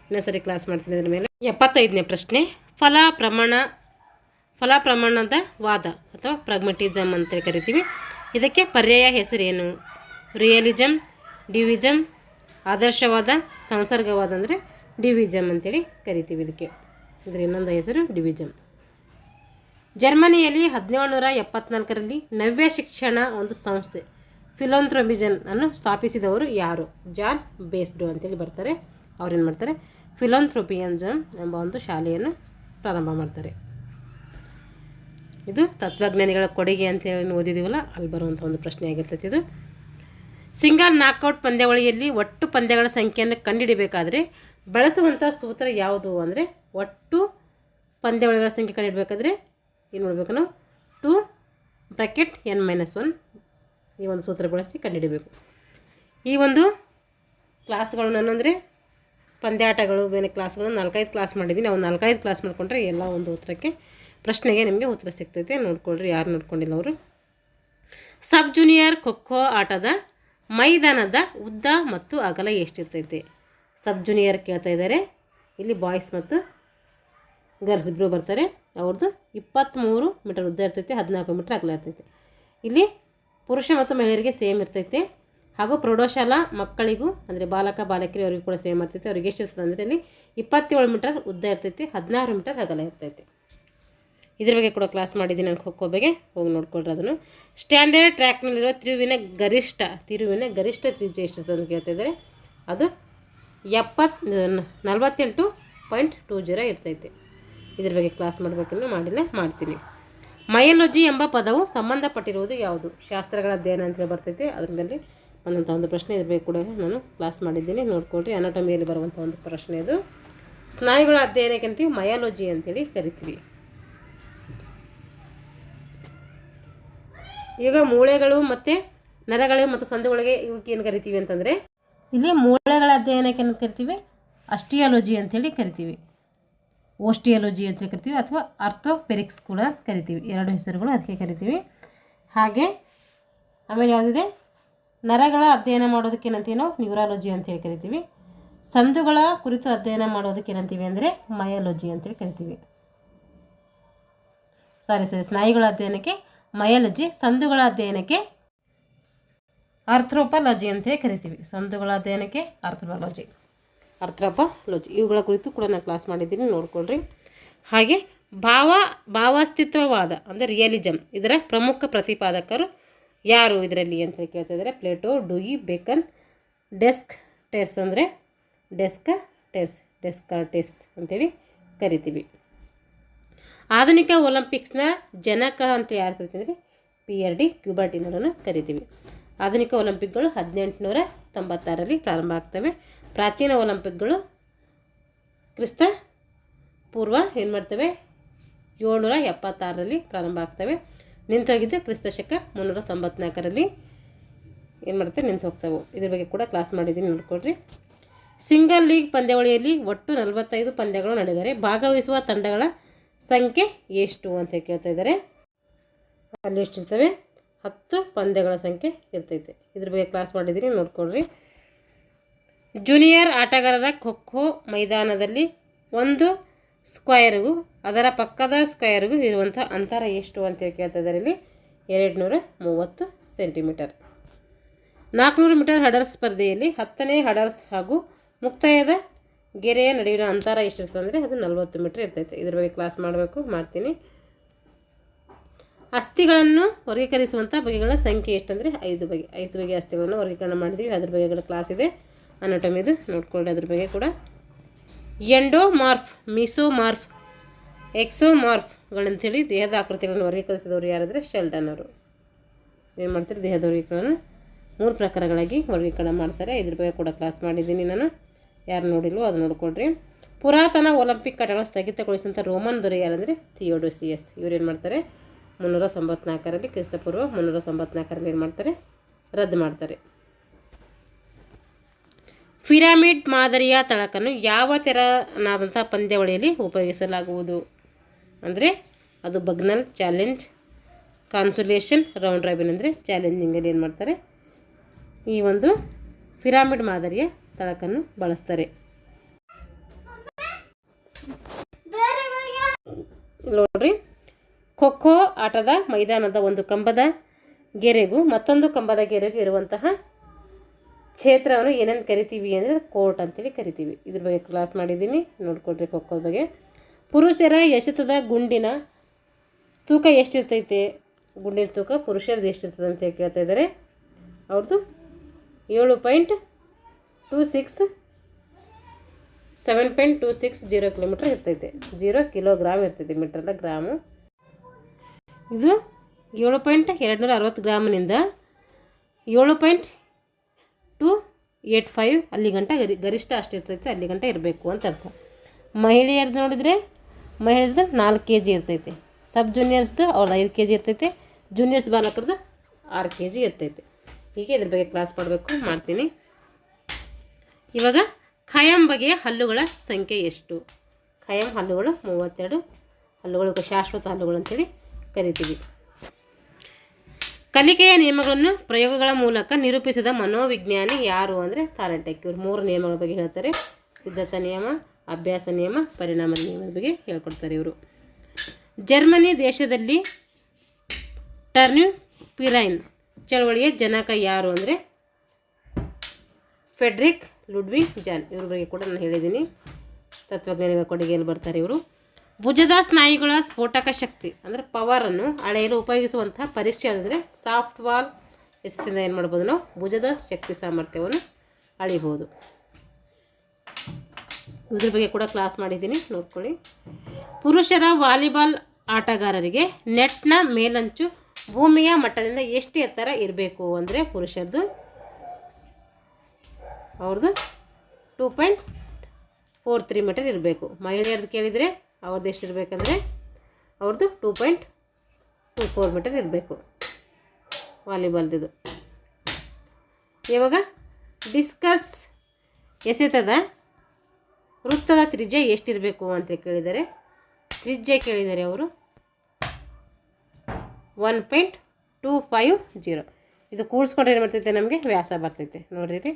ಇನ್ನೊಂದ್ಸರಿ ಕ್ಲಾಸ್ ಮಾಡ್ತೀನಿ. ಇದರ ಮೇಲೆ 75ನೇ ಪ್ರಶ್ನೆ, ಫಲ ಪ್ರಮಾಣದ ವಾದ ಅಥವಾ ಪ್ರಾಗ್ಮಟಿಸಮ್ ಅಂತೇಳಿ ಕರಿತೀವಿ. ಇದಕ್ಕೆ ಪರ್ಯಾಯ ಹೆಸರೇನು? ರಿಯಲಿಸಮ್, ಡಿವಿಸಮ್, ಆದರ್ಶವಾದ, ಸಂಸರ್ಗವಾದ ಅಂದರೆ ಡಿವಿಸಮ್ ಅಂತೇಳಿ ಕರಿತೀವಿ. ಇದಕ್ಕೆ ಇದರ ಇನ್ನೊಂದು ಹೆಸರು ಡಿವಿಸಮ್. ಜರ್ಮನಿಯಲ್ಲಿ 1774ರಲ್ಲಿ ನವ್ಯ ಶಿಕ್ಷಣ ಒಂದು ಸಂಸ್ಥೆ ಫಿಲೋಂಥ್ರೋಪಿಸಮ್ ಅನ್ನು ಸ್ಥಾಪಿಸಿದವರು ಯಾರು? ಜಾನ್ ಬೇಸ್ಡೋ ಅಂತೇಳಿ ಬರ್ತಾರೆ. ಅವ್ರೇನು ಮಾಡ್ತಾರೆ, ಫಿಲೋಂಥ್ರೋಪಿಸಮ್ ಎಂಬ ಒಂದು ಶಾಲೆಯನ್ನು ಪ್ರಾರಂಭ ಮಾಡ್ತಾರೆ. ಇದು ತತ್ವಜ್ಞಾನಿಗಳ ಕೊಡುಗೆ ಅಂತೇಳಿ ಓದಿದ್ದೀವಲ್ಲ, ಅಲ್ಲಿ ಬರುವಂಥ ಒಂದು ಪ್ರಶ್ನೆ ಆಗಿರ್ತೈತಿ. ಇದು ಸಿಂಗಲ್ ನಾಕ್ಔಟ್ ಪಂದ್ಯಾವಳಿಯಲ್ಲಿ ಒಟ್ಟು ಪಂದ್ಯಗಳ ಸಂಖ್ಯೆಯನ್ನು ಕಂಡುಹಿಡಿಬೇಕಾದ್ರೆ ಬಳಸುವಂಥ ಸೂತ್ರ ಯಾವುದು ಅಂದರೆ, ಒಟ್ಟು ಪಂದ್ಯಾವಳಿಗಳ ಸಂಖ್ಯೆ ಕಂಡುಹಿಡಬೇಕಾದ್ರೆ ಏನು ಮಾಡಬೇಕು ನಾವು, 2(n-1) ಈ ಒಂದು ಸೂತ್ರ ಬಳಸಿ ಕಂಡುಹಿಡಬೇಕು. ಈ ಒಂದು ಕ್ಲಾಸ್ಗಳು ನಾನಂದರೆ ಪಂದ್ಯಾಟಗಳು ಬೇರೆ ಕ್ಲಾಸ್ಗಳು 4-5 ಕ್ಲಾಸ್ ಮಾಡಿದ್ದೀನಿ. ನಾವು 4-5 ಕ್ಲಾಸ್ ಮಾಡಿಕೊಂಡ್ರೆ ಎಲ್ಲ ಒಂದು ಉತ್ತರಕ್ಕೆ ಪ್ರಶ್ನೆಗೆ ನಿಮಗೆ ಉತ್ತರ ಸಿಗ್ತೈತೆ. ನೋಡ್ಕೊಳ್ರಿ, ಯಾರು ನೋಡ್ಕೊಂಡಿಲ್ಲ ಅವರು. ಸಬ್ ಜೂನಿಯರ್ ಖೋಖೋ ಆಟದ ಮೈದಾನದ ಉದ್ದ ಮತ್ತು ಅಗಲ ಎಷ್ಟಿರ್ತೈತೆ? ಸಬ್ ಜೂನಿಯರ್ ಕೇಳ್ತಾ ಇದ್ದಾರೆ. ಇಲ್ಲಿ ಬಾಯ್ಸ್ ಮತ್ತು ಗರ್ಲ್ಸ್ ಇಬ್ಬರು ಬರ್ತಾರೆ. ಅವ್ರದ್ದು 23 ಮೀಟರ್ ಉದ್ದ ಇರ್ತೈತೆ, 14 ಮೀಟರ್ ಅಗಲ ಇರ್ತೈತೆ. ಇಲ್ಲಿ ಪುರುಷ ಮತ್ತು ಮಹಿಳೆಯರಿಗೆ ಸೇಮ್ ಇರ್ತೈತೆ. ಹಾಗೂ ಪ್ರೌಢಶಾಲಾ ಮಕ್ಕಳಿಗೂ ಅಂದರೆ ಬಾಲಕ ಬಾಲಕಿಯರು ಅವರಿಗೂ ಕೂಡ ಸೇಮ್ ಇರ್ತೈತೆ. ಅವ್ರಿಗೆ ಎಷ್ಟು ಇರ್ತದೆ ಅಂದರೆ ಇಲ್ಲಿ 27 ಮೀಟರ್ ಉದ್ದ ಇರ್ತೈತೆ, 16 ಮೀಟರ್ ಅಗಲ ಇರ್ತೈತೆ. ಇದ್ರ ಬಗ್ಗೆ ಕೂಡ ಕ್ಲಾಸ್ ಮಾಡಿದ್ದೀನಿ ನಾನು ಖೋ ಬಗ್ಗೆ, ಹೋಗಿ ನೋಡ್ಕೊಳ್ರಿ ಅದನ್ನು. ಸ್ಟ್ಯಾಂಡರ್ಡ್ ಟ್ರ್ಯಾಕ್ನಲ್ಲಿರುವ ತಿರುವಿನ ಗರಿಷ್ಠ ತ್ರಿಜ್ಯ ಎಷ್ಟಿರ್ತದೆ ಅಂತ ಕೇಳ್ತಿದ್ದಾರೆ. ಅದು 48.20 ಇರ್ತೈತೆ. ಇದ್ರ ಬಗ್ಗೆ ಕ್ಲಾಸ್ ಮಾಡಬೇಕನ್ನು ಮಾಡ್ತೀನಿ. ಮಯಾಲಜಿ ಎಂಬ ಪದವು ಸಂಬಂಧಪಟ್ಟಿರುವುದು ಯಾವುದು? ಶಾಸ್ತ್ರಗಳ ಅಧ್ಯಯನ ಅಂತೇಳಿ ಬರ್ತೈತೆ. ಅದರಲ್ಲಿ ಬಂದಂಥ ಒಂದು ಪ್ರಶ್ನೆ, ಇದ್ರ ಬಗ್ಗೆ ಕೂಡ ನಾನು ಕ್ಲಾಸ್ ಮಾಡಿದ್ದೀನಿ, ನೋಡ್ಕೊಳ್ರಿ. ಅನಾಟಮಿಯಲ್ಲಿ ಬರುವಂಥ ಒಂದು ಪ್ರಶ್ನೆ ಅದು. ಸ್ನಾಯುಗಳ ಅಧ್ಯಯನಕ್ಕೆ ಅಂತೀವಿ ಮಯಾಲಜಿ ಅಂತೇಳಿ ಕರಿತೀವಿ. ಈಗ ಮೂಳೆಗಳು ಮತ್ತು ನರಗಳು ಮತ್ತು ಸಂದುಗಳಿಗೆ ಇವಕ್ಕೆ ಏನು ಕರಿತೀವಿ ಅಂತಂದರೆ, ಇಲ್ಲಿ ಮೂಳೆಗಳ ಅಧ್ಯಯನಕ್ಕೆ ಏನು ಕರಿತೀವಿ? ಅಸ್ಟಿಯಾಲಜಿ ಅಂತೇಳಿ ಕರಿತೀವಿ, ಓಸ್ಟಿಯಾಲಜಿ ಅಂತ ಕರಿತೀವಿ, ಅಥವಾ ಆರ್ಥೋಪೆರಿಕ್ಸ್ ಕೂಡ ಕರಿತೀವಿ. ಎರಡು ಹೆಸರುಗಳು ಅದಕ್ಕೆ ಕರಿತೀವಿ. ಹಾಗೆ ಆಮೇಲೆ ಯಾವುದಿದೆ, ನರಗಳ ಅಧ್ಯಯನ ಮಾಡೋದಕ್ಕೆ ಏನಂತೀವಿ ನಾವು ನ್ಯೂರಾಲಜಿ ಅಂತೇಳಿ ಕರಿತೀವಿ. ಸಂದುಗಳ ಕುರಿತು ಅಧ್ಯಯನ ಮಾಡೋದಕ್ಕೆ ಏನಂತೀವಿ ಅಂದರೆ ಮಯಾಲಜಿ ಅಂತೇಳಿ ಕರಿತೀವಿ. ಸ್ನಾಯುಗಳ ಅಧ್ಯಯನಕ್ಕೆ ಮಯಾಲಜಿ, ಸಂದುಗಳ ಅಧ್ಯಯನಕ್ಕೆ ಆರ್ಥ್ರೋಪಾಲಜಿ ಅಂತೇಳಿ ಕರಿತೀವಿ. ಸಂದುಗಳ ಅಧ್ಯಯನಕ್ಕೆ ಆರ್ಥ್ರೋಪಾಲಜಿ. ಇವುಗಳ ಕುರಿತು ಕೂಡ ನಾನು ಕ್ಲಾಸ್ ಮಾಡಿದ್ದೀನಿ, ನೋಡ್ಕೊಳ್ರಿ. ಹಾಗೆ ಭಾವಾಸ್ತಿತ್ವವಾದ ಅಂದರೆ ರಿಯಲಿಸಮ್, ಇದರ ಪ್ರಮುಖ ಪ್ರತಿಪಾದಕರು ಯಾರು ಇದರಲ್ಲಿ ಅಂತ ಕೇಳ್ತಿದ್ದಾರೆ. ಪ್ಲೇಟೋ, ಡುಯಿ, ಬೇಕನ್. ಡೆಸ್ಕಾರ್ಟೆಸ್ ಅಂತೇಳಿ ಕರಿತೀವಿ. ಆಧುನಿಕ ಒಲಿಂಪಿಕ್ಸ್ನ ಜನಕ ಅಂತ ಯಾರು ಕರಿತೀವಿ? PR D ಕ್ಯೂಬರ್ಟಿನರನ್ನು ಕರಿತೀವಿ. ಆಧುನಿಕ ಒಲಿಂಪಿಕ್ಗಳು 1896ರಲ್ಲಿ ಪ್ರಾರಂಭ ಆಗ್ತವೆ. ಪ್ರಾಚೀನ ಒಲಿಂಪಿಕ್ಗಳು ಕ್ರಿಸ್ತ ಪೂರ್ವ 776ರಲ್ಲಿ ಪ್ರಾರಂಭ ಆಗ್ತವೆ. ನಿಂತೋಗಿದ್ದು ಕ್ರಿಸ್ತಶಕ 394ರಲ್ಲಿ ನಿಂತು ಹೋಗ್ತವೆ. ಇದ್ರ ಬಗ್ಗೆ ಕೂಡ ಕ್ಲಾಸ್ ಮಾಡಿದ್ದೀನಿ, ನೋಡ್ಕೊಳ್ರಿ. ಸಿಂಗಲ್ ಲೀಗ್ ಪಂದ್ಯಾವಳಿಯಲ್ಲಿ ಒಟ್ಟು 45 ಪಂದ್ಯಗಳು ನಡೆದರೆ ಭಾಗವಹಿಸುವ ತಂಡಗಳ ಸಂಖ್ಯೆ ಎಷ್ಟು ಅಂತ ಕೇಳ್ತಾ ಇದ್ದಾರೆ. ಅಲ್ಲಿ ಎಷ್ಟಿರ್ತವೆ? 10 ಪಂದ್ಯಗಳ ಸಂಖ್ಯೆ ಇರ್ತೈತೆ. ಇದ್ರ ಬಗ್ಗೆ ಕ್ಲಾಸ್ ಮಾಡಿದ್ದೀನಿ, ನೋಡ್ಕೊಳ್ರಿ. ಜೂನಿಯರ್ ಆಟಗಾರರ ಖೋ ಮೈದಾನದಲ್ಲಿ ಒಂದು ಸ್ಕ್ವಯರ್ಗೂ ಅದರ ಪಕ್ಕದ ಸ್ಕ್ವಯರ್ಗೂ ಇರುವಂಥ ಅಂತರ ಎಷ್ಟು ಅಂತ ಕೇಳ್ತಾ ಇದ್ದಾರೆ. ಇಲ್ಲಿ 230 ಸೆಂಟಿಮೀಟರ್. 400 ಮೀಟರ್ ಹಡರ್ಸ್ ಸ್ಪರ್ಧೆಯಲ್ಲಿ 10ನೇ ಹಡರ್ಸ್ ಹಾಗೂ ಮುಕ್ತಾಯದ ಗೆರೆಯ ನಡುವಿನ ಅಂತರ ಎಷ್ಟಿರ್ತದೆ ಅಂದರೆ ಅದು 40 ಮೀಟರ್ ಇರ್ತೈತೆ. ಇದ್ರ ಬಗ್ಗೆ ಕ್ಲಾಸ್ ಮಾಡ್ತೀನಿ. ಅಸ್ಥಿಗಳನ್ನು ವರ್ಗೀಕರಿಸುವಂಥ ಬಗೆಗಳ ಸಂಖ್ಯೆ ಎಷ್ಟಂದರೆ 5 ಬಗೆ ಅಸ್ಥಿಗಳನ್ನು ವರ್ಗೀಕರಣ ಮಾಡಿದ್ದೀವಿ. ಅದ್ರ ಬಗ್ಗೆ ಕ್ಲಾಸ್ ಇದೆ, ಅನಾಟಮಿದು, ನೋಡ್ಕೊಳ್ಳಿ. ಅದ್ರ ಬಗ್ಗೆ ಕೂಡ ಎಂಡೋಮಾರ್ಫ್, ಮಿಸೋಮಾರ್ಫ್, ಎಕ್ಸೋಮಾರ್ಫ್ಗಳಂಥೇಳಿ ದೇಹದ ಆಕೃತಿಗಳನ್ನು ವರ್ಗೀಕರಿಸಿದವರು ಯಾರಂದರೆ ಶೆಲ್ಡನ್ ಅವರು. ಏನು ಮಾಡ್ತಾರೆ? ದೇಹದ ವರ್ಗೀಕರಣ 3 ಪ್ರಕಾರಗಳಾಗಿ ವರ್ಗೀಕರಣ ಮಾಡ್ತಾರೆ. ಇದ್ರ ಬಗ್ಗೆ ಕೂಡ ಕ್ಲಾಸ್ ಮಾಡಿದ್ದೀನಿ ನಾನು, ಯಾರು ನೋಡಿಲ್ವೋ ಅದು ನೋಡ್ಕೊಳ್ರಿ. ಪುರಾತನ ಒಲಿಂಪಿಕ್ ಆಟಗಳನ್ನು ಸ್ಥಗಿತಗೊಳಿಸಿದಂಥ ರೋಮನ್ ದೊರೆ ಯಾರಂದರೆ ಥಿಯೋಡೋಸಿಯಸ್. ಇವ್ರು ಏನು ಮಾಡ್ತಾರೆ? 394ರಲ್ಲಿ, ಕ್ರಿಸ್ತಪೂರ್ವ 394ರಲ್ಲಿ ಏನು ಮಾಡ್ತಾರೆ? ರದ್ದು ಮಾಡ್ತಾರೆ. ಪಿರಮಿಡ್ ಮಾದರಿಯ ತಳಕನ್ನು ಯಾವ ತೆರನಾದಂಥ ಪಂದ್ಯಾವಳಿಯಲ್ಲಿ ಉಪಯೋಗಿಸಲಾಗುವುದು ಅಂದರೆ ಅದು ಬಗ್ನಲ್, ಚಾಲೆಂಜ್, ಕಾನ್ಸುಲೇಷನ್, ರೌಂಡ್ ರಾಬಿನ್ ಅಂದರೆ ಚಾಲೆಂಜಿಂಗಲ್ಲಿ ಏನು ಮಾಡ್ತಾರೆ? ಈ ಒಂದು ಪಿರಮಿಡ್ ಮಾದರಿಯ ತಳಕನ್ನು ಬಳಸ್ತಾರೆ. ನೋಡ್ರಿ, ಖೋ ಆಟದ ಮೈದಾನದ ಒಂದು ಕಂಬದ ಗೆರೆಗೂ ಮತ್ತೊಂದು ಕಂಬದ ಗೆರೆಗೂ ಇರುವಂತಹ ಕ್ಷೇತ್ರವನ್ನು ಏನೇನು ಕರಿತೀವಿ ಅಂದರೆ ಕೋರ್ಟ್ ಅಂತೇಳಿ ಕರಿತೀವಿ. ಇದ್ರ ಬಗ್ಗೆ ಕ್ಲಾಸ್ ಮಾಡಿದ್ದೀನಿ, ನೋಡ್ಕೊಳ್ರಿ. ಖೋಖೋ ಬಗ್ಗೆ ಪುರುಷರ ಎಸೆತದ ಗುಂಡಿನ ತೂಕ ಎಷ್ಟಿರ್ತೈತೆ? ಗುಂಡಿನ ತೂಕ ಪುರುಷರದ್ದು ಎಷ್ಟಿರ್ತದೆ ಅಂತ ಕೇಳ್ತಾ ಇದ್ದಾರೆ. ಅವ್ರದ್ದು 7.26 ಕಿಲೋಮೀಟರ್ ಇರ್ತೈತೆ. 0 ಕಿಲೋಗ್ರಾಮ್ ಇರ್ತೈತೆ, ಮೀಟ್ರಲ್ಲ ಗ್ರಾಮು. ಇದು 7.260 ಗ್ರಾಮ್ನಿಂದ 7.285 ಅಲ್ಲಿ ಗಂಟ ಗರಿಷ್ಠ ಅಷ್ಟಿರ್ತೈತೆ, ಅಲ್ಲಿ ಗಂಟ ಇರಬೇಕು ಅಂತ ಅರ್ಥ. ಮಹಿಳೆಯರ್ದು ನೋಡಿದರೆ ಮಹಿಳೆಯರ್ದು 4 kg ಇರ್ತೈತೆ. ಸಬ್ ಜೂನಿಯರ್ಸ್ದು ಅವ್ರದ್ದು 5 kg ಇರ್ತೈತೆ. ಜೂನಿಯರ್ಸ್ ಬಾಲಕರದ್ದು 6 kg ಇರ್ತೈತೆ. ಹೀಗೆ ಇದ್ರ ಬಗ್ಗೆ ಕ್ಲಾಸ್ ಮಾಡ್ತೀನಿ. ಇವಾಗ ಖಾಯಂ ಬಗೆಯ ಹಲ್ಲುಗಳ ಸಂಖ್ಯೆ ಎಷ್ಟು? ಖಾಯಂ ಹಲ್ಲುಗಳು 32 ಹಲ್ಲುಗಳು, ಶಾಶ್ವತ ಹಲ್ಲುಗಳು ಅಂತೇಳಿ ಕರಿತೀವಿ. ಕಲಿಕೆಯ ನಿಯಮಗಳನ್ನು ಪ್ರಯೋಗಗಳ ಮೂಲಕ ನಿರೂಪಿಸಿದ ಮನೋವಿಜ್ಞಾನಿ ಯಾರು ಅಂದರೆ ಥಾಲೆಟೆಕ್. ಇವರು 3 ನಿಯಮಗಳ ಬಗ್ಗೆ ಹೇಳ್ತಾರೆ. ಸಿದ್ಧತಾ ನಿಯಮ, ಅಭ್ಯಾಸ ನಿಯಮ, ಪರಿಣಾಮ ನಿಯಮದ ಬಗ್ಗೆ ಹೇಳ್ಕೊಡ್ತಾರೆ ಇವರು. ಜರ್ಮನಿ ದೇಶದಲ್ಲಿ ಟರ್ನ್ಪಿರೈನ್ ಚಳವಳಿಯ ಜನಕ ಯಾರು ಅಂದರೆ ಫೆಡ್ರಿಕ್ ಲುಡ್ವಿಗ್ ಜಾನ್. ಇವ್ರ ಬಗ್ಗೆ ಕೂಡ ನಾನು ಹೇಳಿದ್ದೀನಿ. ತತ್ವಜ್ಞಾನಿಗಳ ಕೊಡುಗೆಯಲ್ಲಿ ಬರ್ತಾರೆ ಇವರು. ಭುಜದ ಸ್ನಾಯುಗಳ ಸ್ಫೋಟಕ ಶಕ್ತಿ ಅಂದರೆ ಪವರನ್ನು ಅಳೆಯಲು ಉಪಯೋಗಿಸುವಂತಹ ಪರೀಕ್ಷೆ ಅಂದರೆ ಸಾಫ್ಟ್ ವಾಲ್ ಎಸೆತದಿಂದ ಏನು ಮಾಡ್ಬೋದು ನಾವು ಭುಜದ ಶಕ್ತಿ ಸಾಮರ್ಥ್ಯವನ್ನು ಅಳಿಬೋದು. ಇದ್ರ ಬಗ್ಗೆ ಕೂಡ ಕ್ಲಾಸ್ ಮಾಡಿದ್ದೀನಿ, ನೋಡ್ಕೊಳ್ಳಿ. ಪುರುಷರ ವಾಲಿಬಾಲ್ ಆಟಗಾರರಿಗೆ ನೆಟ್ನ ಮೇಲಂಚು ಭೂಮಿಯ ಮಟ್ಟದಿಂದ ಎಷ್ಟು ಎತ್ತರ ಇರಬೇಕು ಅಂದರೆ ಪುರುಷರದು ಅವ್ರದ್ದು 2.43 ಮೀಟರ್ ಇರಬೇಕು. ಮಹಿಳೆಯರದ್ದು ಕೇಳಿದರೆ ಅವ್ರದ್ದು ಎಷ್ಟು ಇರಬೇಕಂದ್ರೆ ಅವ್ರದ್ದು 2.24 ಮೀಟರ್ ಇರಬೇಕು ವಾಲಿಬಾಲ್ದು. ಇವಾಗ ಡಿಸ್ಕಸ್ ಎಸೆತದ ವೃತ್ತದ ತ್ರಿಜ್ಯ ಎಷ್ಟಿರಬೇಕು ಅಂತ ಕೇಳಿದ್ದಾರೆ. ತ್ರಿಜ್ಯ ಕೇಳಿದ್ದಾರೆ ಅವರು 1.250. ಇದು ಕೂಡಿಸ್ಕೊಂಡ್ರೆ ಏನು ಬರ್ತೈತೆ ನಮಗೆ ವ್ಯಾಸ ಬರ್ತೈತೆ. ನೋಡ್ರಿ ರೀ,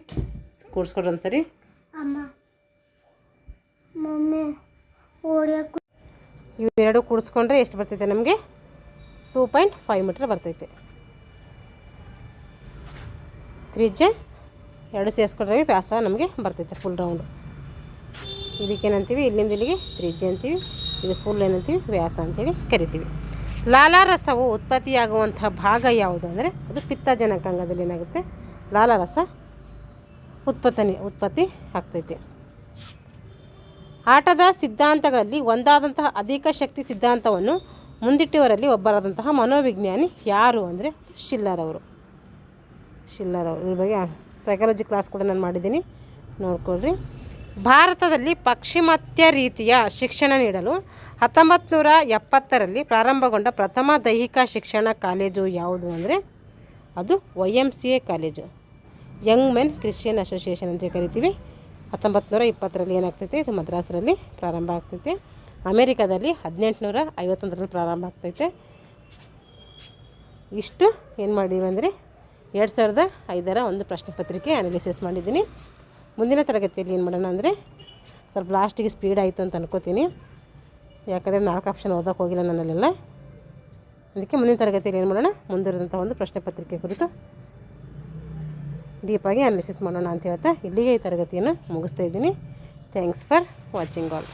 ಕೂಡಿಸ್ಕೊಡ್ರಿ ಒಂದು ಸರಿ. ಇವೆರಡು ಕೂಡಿಸ್ಕೊಂಡ್ರೆ ಎಷ್ಟು ಬರ್ತೈತೆ ನಮಗೆ 2.5 ಮೀಟರ್ ಬರ್ತೈತೆ. ತ್ರಿಜ್ಯ ಎರಡು ಸೇರಿಸ್ಕೊಂಡ್ರೆ ವ್ಯಾಸ ನಮಗೆ ಬರ್ತೈತೆ ಫುಲ್ ರೌಂಡು. ಇದಕ್ಕೇನಂತೀವಿ, ಇಲ್ಲಿಂದ ಇಲ್ಲಿಗೆ ತ್ರಿಜ್ಯ ಅಂತೀವಿ, ಇದು ಫುಲ್ ಏನಂತೀವಿ ವ್ಯಾಸ ಅಂತೇಳಿ ಕರಿತೀವಿ. ಲಾಲಾರಸವು ಉತ್ಪತ್ತಿಯಾಗುವಂತಹ ಭಾಗ ಯಾವುದು ಅಂದರೆ ಅದು ಪಿತ್ತಜನಕಾಂಗದಲ್ಲಿ ಏನಾಗುತ್ತೆ, ಲಾಲಾರಸ ಉತ್ಪತ್ತಿ ಆಗ್ತೈತೆ. ಆಟದ ಸಿದ್ಧಾಂತಗಳಲ್ಲಿ ಒಂದಾದಂತಹ ಅಧಿಕ ಶಕ್ತಿ ಸಿದ್ಧಾಂತವನ್ನು ಮುಂದಿಟ್ಟವರಲ್ಲಿ ಒಬ್ಬರಾದಂತಹ ಮನೋವಿಜ್ಞಾನಿ ಯಾರು ಅಂದರೆ ಶಿಲ್ಲರ್ ಅವರು. ಇದ್ರ ಬಗ್ಗೆ ಸೈಕಾಲಜಿ ಕ್ಲಾಸ್ ಕೂಡ ನಾನು ಮಾಡಿದ್ದೀನಿ, ನೋಡ್ಕೊಳ್ರಿ. ಭಾರತದಲ್ಲಿ ಪಾಶ್ಚಿಮಾತ್ಯ ರೀತಿಯ ಶಿಕ್ಷಣ ನೀಡಲು 1970ರಲ್ಲಿ ಪ್ರಾರಂಭಗೊಂಡ ಪ್ರಥಮ ದೈಹಿಕ ಶಿಕ್ಷಣ ಕಾಲೇಜು ಯಾವುದು ಅಂದರೆ ಅದು YMCA college, Young men Christian association ಅಂತ ಕರಿತೀವಿ. 1920ರಲ್ಲಿ ಏನಾಗ್ತೈತೆ, ಇದು ಮದ್ರಾಸರಲ್ಲಿ ಪ್ರಾರಂಭ ಆಗ್ತೈತೆ. ಅಮೇರಿಕಾದಲ್ಲಿ 1851ರಲ್ಲಿ ಪ್ರಾರಂಭ ಆಗ್ತೈತೆ. ಇಷ್ಟು ಏನು ಮಾಡಿವಿ ಅಂದರೆ 2005ರ ಒಂದು ಪ್ರಶ್ನೆ ಪತ್ರಿಕೆ ಅನಾಲಿಸಿಸ್ ಮಾಡಿದ್ದೀನಿ. ಮುಂದಿನ ತರಗತಿಯಲ್ಲಿ ಏನು ಮಾಡೋಣ ಅಂದರೆ ಸ್ವಲ್ಪ ಲಾಸ್ಟಿಗೆ ಸ್ಪೀಡ್ ಆಯಿತು ಅಂತ ಅನ್ಕೋತೀನಿ, ಯಾಕಂದರೆ 4 ಆಪ್ಷನ್ ಓದೋಕೆ ಹೋಗಿಲ್ಲ ನನ್ನಲ್ಲೆಲ್ಲ. ಅದಕ್ಕೆ ಮುಂದಿನ ತರಗತಿಯಲ್ಲಿ ಏನು ಮಾಡೋಣ, ಮುಂದಿರುವಂಥ ಒಂದು ಪ್ರಶ್ನೆ ಪತ್ರಿಕೆ ಕುರಿತು ಡೀಪಾಗಿ ಅನಾಲಿಸಿಸ್ ಮಾಡೋಣ ಅಂತ ಹೇಳ್ತಾ ಇಲ್ಲಿಗೆ ಈ ತರಗತಿಯನ್ನು ಮುಗಿಸ್ತಾ ಇದ್ದೀನಿ. Thanks for watching all.